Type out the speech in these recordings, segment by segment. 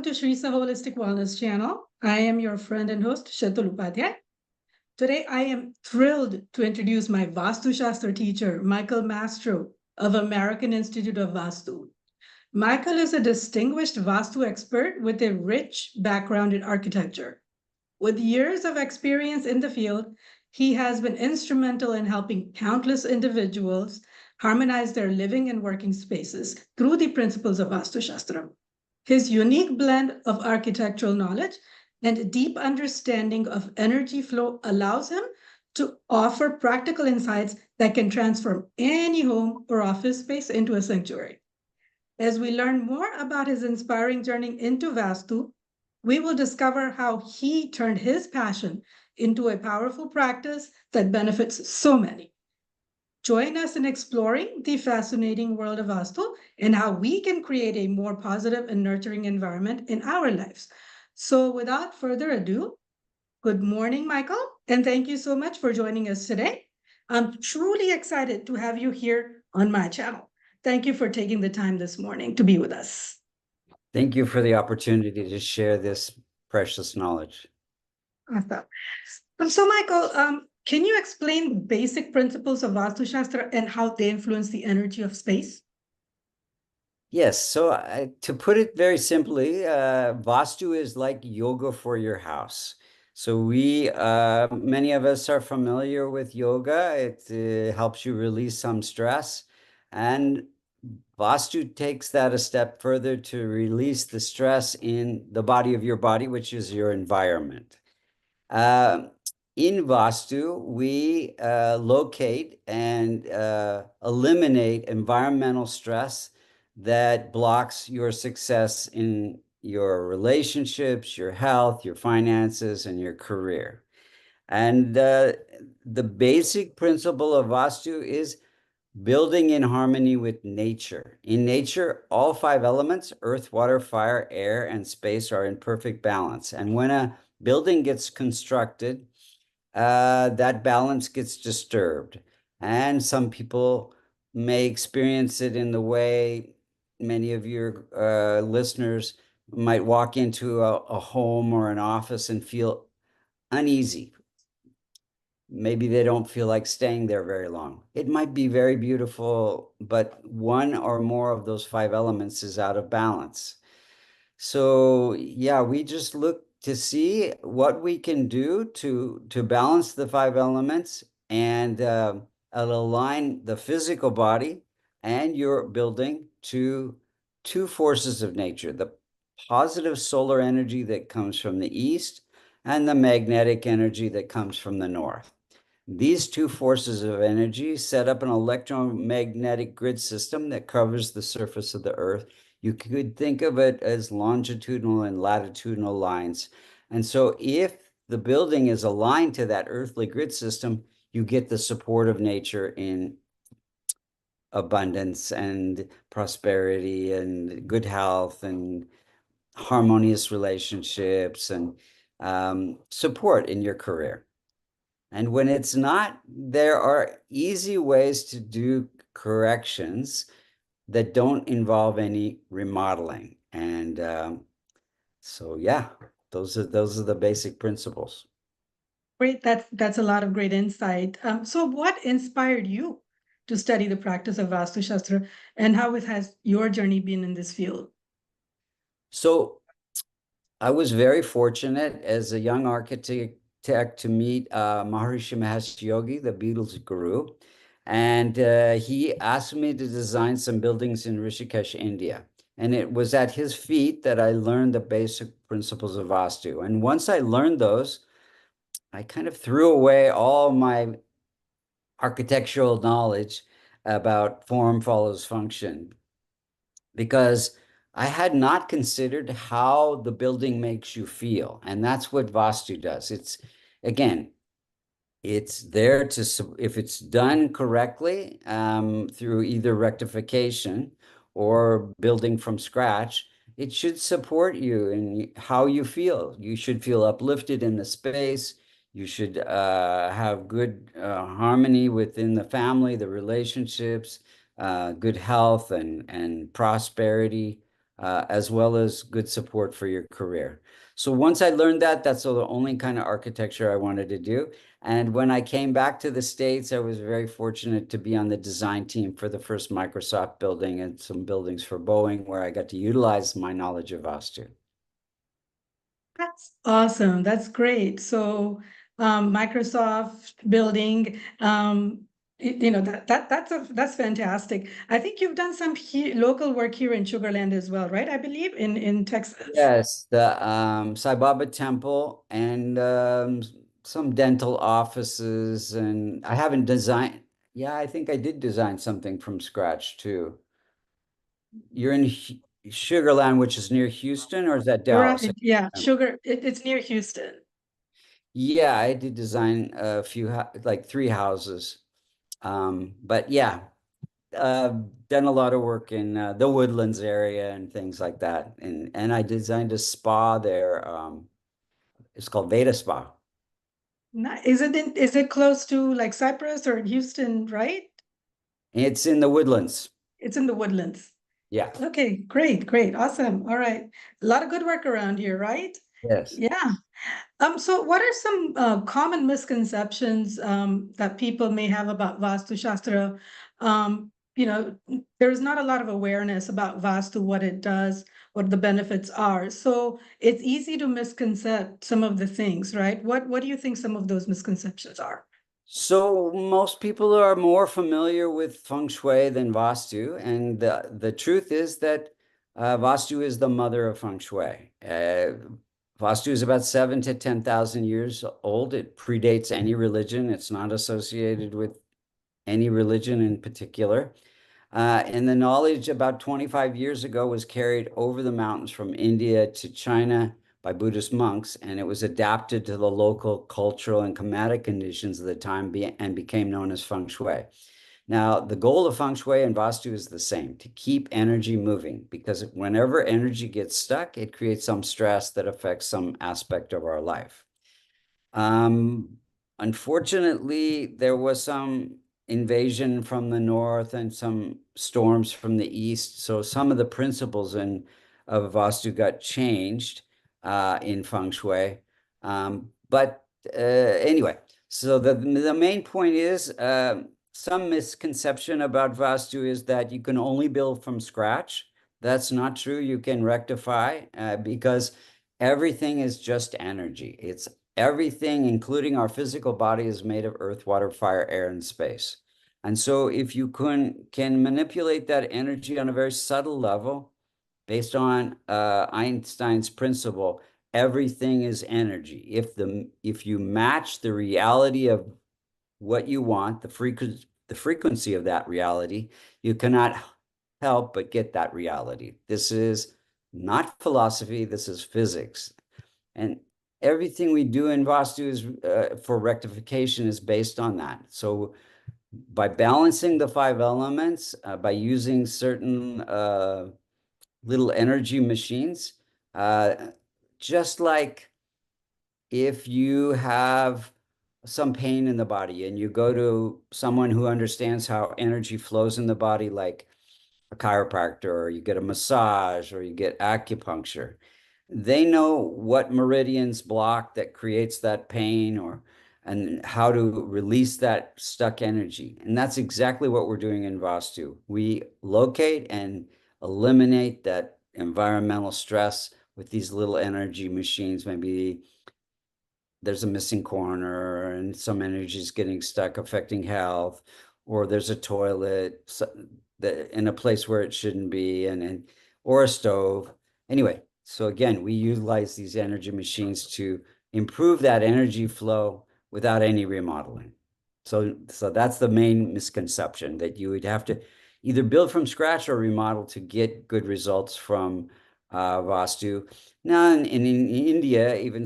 welcome to Shri's Holistic Wellness Channel. I am your friend and host, Shatul Upadhyay. Today, I am thrilled to introduce my Vastu Shastra teacher, Michael Mastro of American Institute of Vastu. Michael is a distinguished Vastu expert with a rich background in architecture. With years of experience in the field, he has been instrumental in helping countless individuals harmonize their living and working spaces through the principles of Vastu Shastra. His unique blend of architectural knowledge and deep understanding of energy flow allows him to offer practical insights that can transform any home or office space into a sanctuary. As we learn more about his inspiring journey into Vastu, we will discover how he turned his passion into a powerful practice that benefits so many. Join us in exploring the fascinating world of Vastu and how we can create a more positive and nurturing environment in our lives. So, without further ado, good morning, Michael, and thank you so much for joining us today. I'm truly excited to have you here on my channel. Thank you for taking the time this morning to be with us. Thank you for the opportunity to share this precious knowledge. Awesome. So, Michael, can you explain the basic principles of Vastu Shastra and how they influence the energy of space? Yes, so to put it very simply, Vastu is like yoga for your house. So many of us are familiar with yoga. It helps you release some stress. And Vastu takes that a step further to release the stress in the body of your body, which is your environment. In Vastu, we locate and eliminate environmental stress that blocks your success in your relationships, your health, your finances, and your career. And the basic principle of Vastu is building in harmony with nature. In nature, all five elements, earth, water, fire, air, and space, are in perfect balance. And when a building gets constructed, that balance gets disturbed. And some people may experience it in the way many of your listeners might walk into a home or an office and feel uneasy. Maybe they don't feel like staying there very long. It might be very beautiful, but one or more of those five elements is out of balance. So yeah, we just look to see what we can do to balance the five elements and align the physical body and your building to two forces of nature: the positive solar energy that comes from the east and the magnetic energy that comes from the north. These two forces of energy set up an electromagnetic grid system that covers the surface of the earth. You could think of it as longitudinal and latitudinal lines. And so if the building is aligned to that earthly grid system, you get the support of nature in abundance and prosperity and good health and harmonious relationships and support in your career. And when it's not, there are easy ways to do corrections that don't involve any remodeling. And so, yeah, those are the basic principles. Great, that's a lot of great insight. So, what inspired you to study the practice of Vastu Shastra, and how has your journey been in this field? So, I was very fortunate as a young architect to meet Maharishi Mahesh Yogi, the Beatles guru. And he asked me to design some buildings in Rishikesh, India. And it was at his feet that I learned the basic principles of Vastu. And once I learned those, I kind of threw away all my architectural knowledge about form follows function, because I had not considered how the building makes you feel. And that's what Vastu does. Again, it's there to, if it's done correctly, through either rectification or building from scratch, it should support you in how you feel. You should feel uplifted in the space. You should have good harmony within the family, the relationships, good health and prosperity, as well as good support for your career. So once I learned that, that's the only kind of architecture I wanted to do. And when I came back to the States, I was very fortunate to be on the design team for the first Microsoft building and some buildings for Boeing, where I got to utilize my knowledge of Vastu. That's awesome. That's great. So, Microsoft building, that's fantastic. I think you've done some local work here in Sugar Land as well, right? I believe in Texas. Yes, the Sai Baba Temple and some dental offices, and I haven't designed. Yeah, I think I did design something from scratch too. You're in Sugar Land, which is near Houston, or is that Dallas? Right. Yeah. Sugar. It's near Houston. Yeah, I did design a few, like three houses. But yeah, uh, done a lot of work in the Woodlands area and things like that. And I designed a spa there. It's called Veda Spa. Is it close to like Cypress or Houston, right? It's in the Woodlands. It's in the Woodlands. Yeah. Okay, great, great, awesome. All right. A lot of good work around here, right? Yes. Yeah. So what are some common misconceptions that people may have about Vastu Shastra? There's not a lot of awareness about Vastu, what it does, what the benefits are. So it's easy to misconcept some of the things, right? What do you think some of those misconceptions are? So most people are more familiar with feng shui than Vastu, and the truth is that Vastu is the mother of feng shui. Vastu is about 7 to 10,000 years old. It predates any religion. It's not associated with any religion in particular. And the knowledge about 25 years ago was carried over the mountains from India to China by Buddhist monks, and it was adapted to the local cultural and climatic conditions of the time and became known as feng shui. Now, the goal of feng shui and Vastu is the same, to keep energy moving, because whenever energy gets stuck, it creates some stress that affects some aspect of our life. Um, Unfortunately, there was some invasion from the north and some storms from the east. So some of the principles of Vastu got changed in feng shui. But anyway, so the main point is some misconception about Vastu is that you can only build from scratch. That's not true. You can rectify because everything is just energy. It's everything, including our physical body, is made of earth, water, fire, air, and space. And so if you can manipulate that energy on a very subtle level, based on Einstein's principle, everything is energy. If you match the reality of what you want, the frequency of that reality, you cannot help but get that reality. This is not philosophy, this is physics. And everything we do in Vastu is for rectification is based on that. So by balancing the five elements, by using certain little energy machines, uh, just like if you have some pain in the body and you go to someone who understands how energy flows in the body, like a chiropractor, or you get a massage, or you get acupuncture, they know what meridians block that creates that pain, or and how to release that stuck energy. And that's exactly what we're doing in Vastu. We locate and eliminate that environmental stress with these little energy machines. Maybe there's a missing corner and some energy is getting stuck affecting health, or there's a toilet in a place where it shouldn't be, and or a stove. Anyway, so again, we utilize these energy machines to improve that energy flow without any remodeling. So that's the main misconception, that you would have to either build from scratch or remodel to get good results from Vastu. Now, in India, even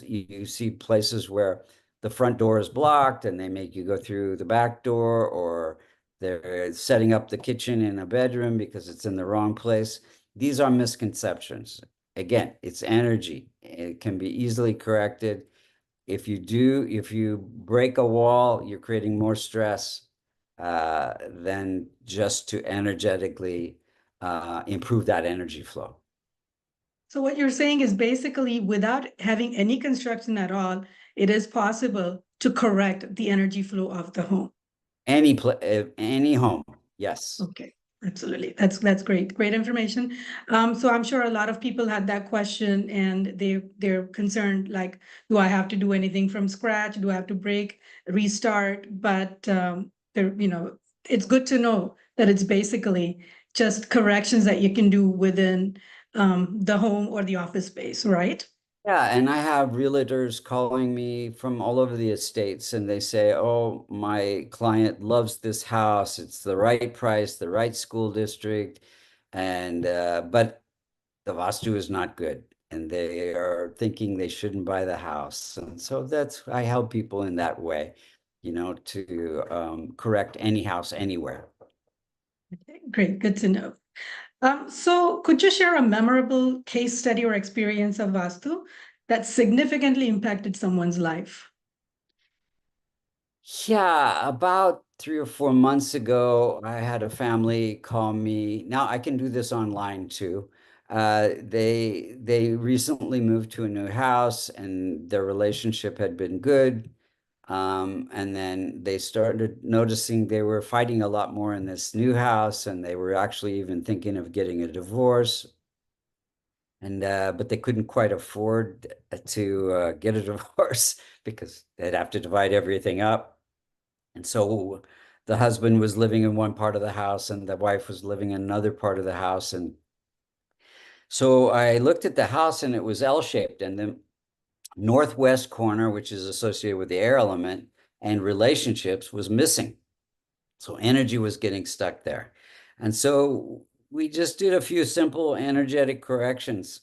you see places where the front door is blocked and they make you go through the back door, or they're setting up the kitchen in a bedroom because it's in the wrong place. These are misconceptions. Again, it's energy. It can be easily corrected. If you break a wall, you're creating more stress than just to energetically improve that energy flow. So what you're saying is basically without having any construction at all, it is possible to correct the energy flow of the home. Any home, yes. Okay, absolutely. That's great. Great information. So I'm sure a lot of people had that question and they're concerned like, do I have to do anything from scratch? Do I have to break, restart? But it's good to know that it's basically just corrections that you can do within the home or the office space, right? Yeah, and I have realtors calling me from all over the estates, and they say, "Oh, my client loves this house. It's the right price, the right school district, and but the Vastu is not good, and they are thinking they shouldn't buy the house." And so that's I help people in that way, to correct any house anywhere. Okay, great, good to know. So could you share a memorable case study or experience of Vastu that significantly impacted someone's life? Yeah, about 3 or 4 months ago, I had a family call me. Now I can do this online too. They recently moved to a new house and their relationship had been good. And then they started noticing they were fighting a lot more in this new house, and they were actually even thinking of getting a divorce. And but they couldn't quite afford to get a divorce because they'd have to divide everything up. And so the husband was living in one part of the house and the wife was living in another part of the house. And so I looked at the house and it was L-shaped. And the northwest corner, which is associated with the air element and relationships, was missing. So energy was getting stuck there. And so we just did a few simple energetic corrections.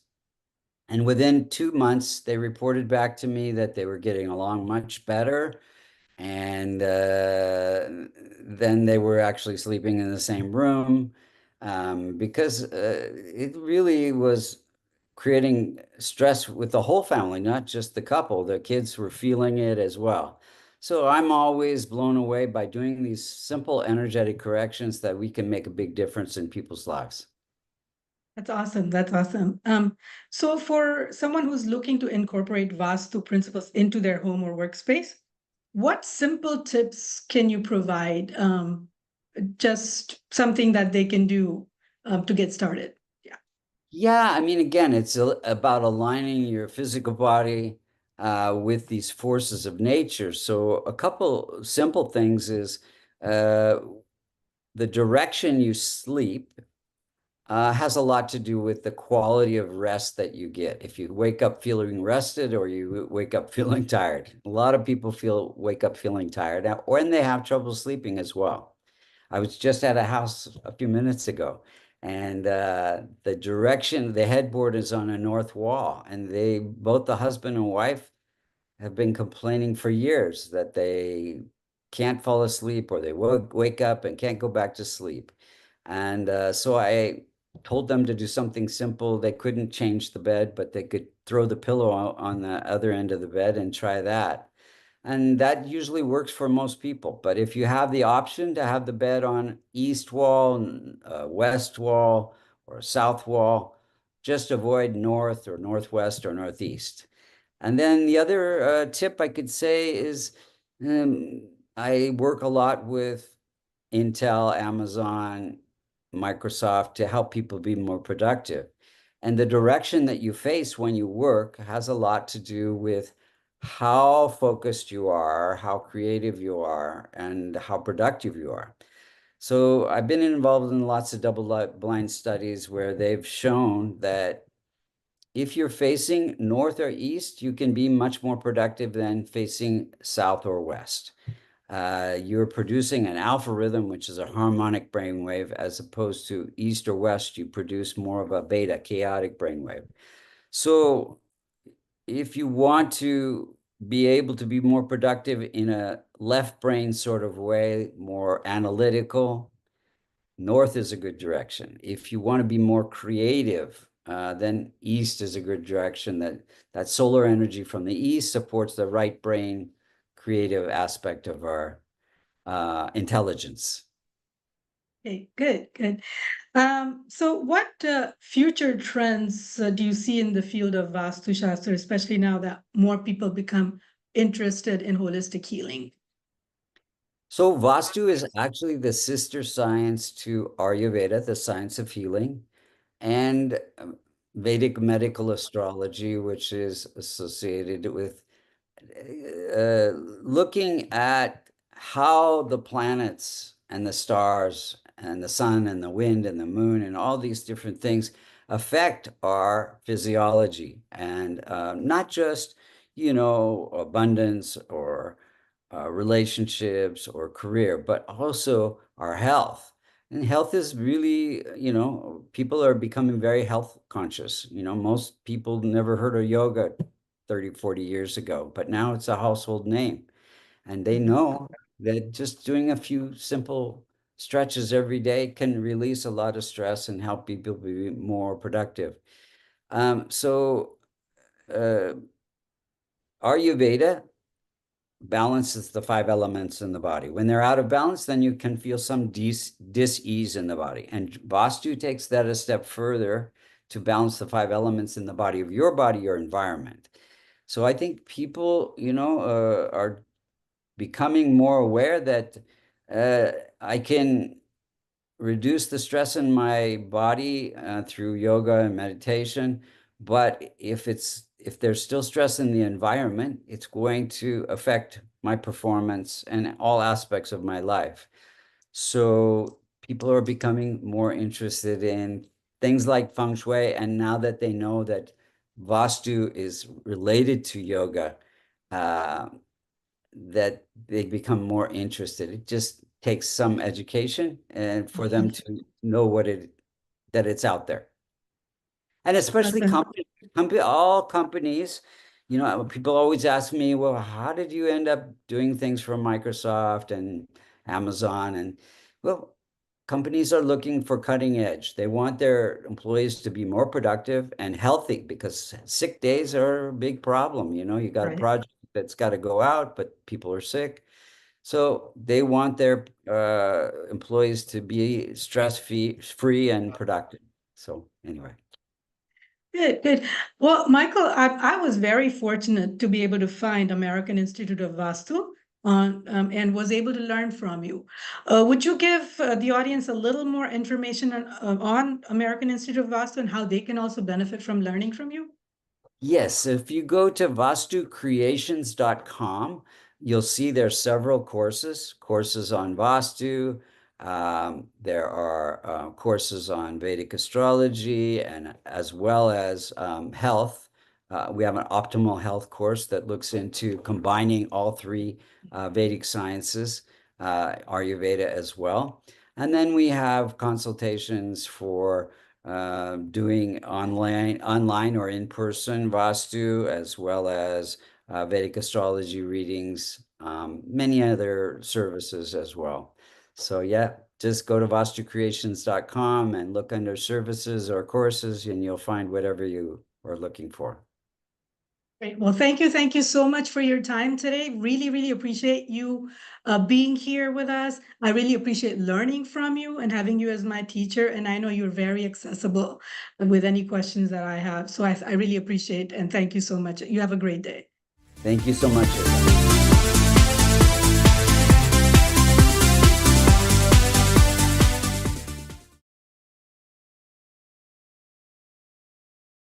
And within 2 months, they reported back to me that they were getting along much better. And then they were actually sleeping in the same room because it really was creating stress with the whole family, not just the couple. The kids were feeling it as well. So I'm always blown away by doing these simple energetic corrections that we can make a big difference in people's lives. That's awesome. That's awesome. So for someone who's looking to incorporate Vastu principles into their home or workspace, what simple tips can you provide? Just something that they can do to get started. Yeah. Yeah, I mean, again, it's about aligning your physical body with these forces of nature. So, a couple simple things is uh, the direction you sleep has a lot to do with the quality of rest that you get. If you wake up feeling rested or you wake up feeling tired, a lot of people wake up feeling tired, or and they have trouble sleeping as well. I was just at a house a few minutes ago, and the headboard is on a north wall, and they both the husband and wife have been complaining for years that they can't fall asleep or they wake up and can't go back to sleep. And so I told them to do something simple. They couldn't change the bed, but they could throw the pillow on the other end of the bed and try that. And that usually works for most people. But if you have the option to have the bed on east wall, west wall, or south wall, just avoid north or northwest or northeast. And then the other tip I could say is I work a lot with Intel, Amazon, Microsoft to help people be more productive. And the direction that you face when you work has a lot to do with how focused you are, how creative you are, and how productive you are. So I've been involved in lots of double-blind studies where they've shown that if you're facing north or east, you can be much more productive than facing south or west. You're producing an alpha rhythm, which is a harmonic brainwave, as opposed to east or west, you produce more of a beta, chaotic brainwave. So if you want to be able to be more productive in a left brain sort of way, more analytical, north is a good direction. If you want to be more creative, then east is a good direction. That solar energy from the east supports the right brain creative aspect of our intelligence. Okay, good, good. So what future trends do you see in the field of Vastu Shastra, especially now that more people become interested in holistic healing? So Vastu is actually the sister science to Ayurveda, the science of healing, and Vedic medical astrology, which is associated with looking at how the planets and the stars and the sun and the wind and the moon and all these different things affect our physiology and not just, abundance or relationships or career, but also our health. And health is really, people are becoming very health conscious. Most people never heard of yoga 30, 40 years ago, but now it's a household name. And they Mhm. know that just doing a few simple stretches every day can release a lot of stress and help people be more productive. So, uh, Ayurveda balances the five elements in the body. When they're out of balance, then you can feel some dis-ease in the body. And Vastu takes that a step further to balance the five elements in the body of your environment. So I think people, are becoming more aware that I can reduce the stress in my body through yoga and meditation. But if there's still stress in the environment, it's going to affect my performance and all aspects of my life. So people are becoming more interested in things like feng shui. And now that they know that Vastu is related to yoga, uh, that they become more interested. It just takes some education and for them to know that it's out there. And especially Awesome. all companies, people always ask me, well, how did you end up doing things for Microsoft and Amazon? And well, companies are looking for cutting edge. They want their employees to be more productive and healthy because sick days are a big problem. You got a Right. project that's got to go out, but people are sick. So they want their employees to be stress free and productive. So anyway. Good, good. Well, Michael, I was very fortunate to be able to find American Institute of Vastu and was able to learn from you. Would you give the audience a little more information on American Institute of Vastu and how they can also benefit from learning from you? Yes, if you go to vastucreations.com, you'll see there's several courses on Vastu. There are courses on Vedic astrology and as well as health. We have an optimal health course that looks into combining all three Vedic sciences, Ayurveda as well. And then we have consultations for doing online or in-person Vastu, as well as Vedic astrology readings, many other services as well. So yeah, just go to vastucreations.com and look under services or courses, and you'll find whatever you are looking for. Great. Well, thank you so much for your time today. Really, really appreciate you being here with us. I really appreciate learning from you and having you as my teacher. And I know you're very accessible with any questions that I have. So I really appreciate and thank you so much. You have a great day. Thank you so much, Eva.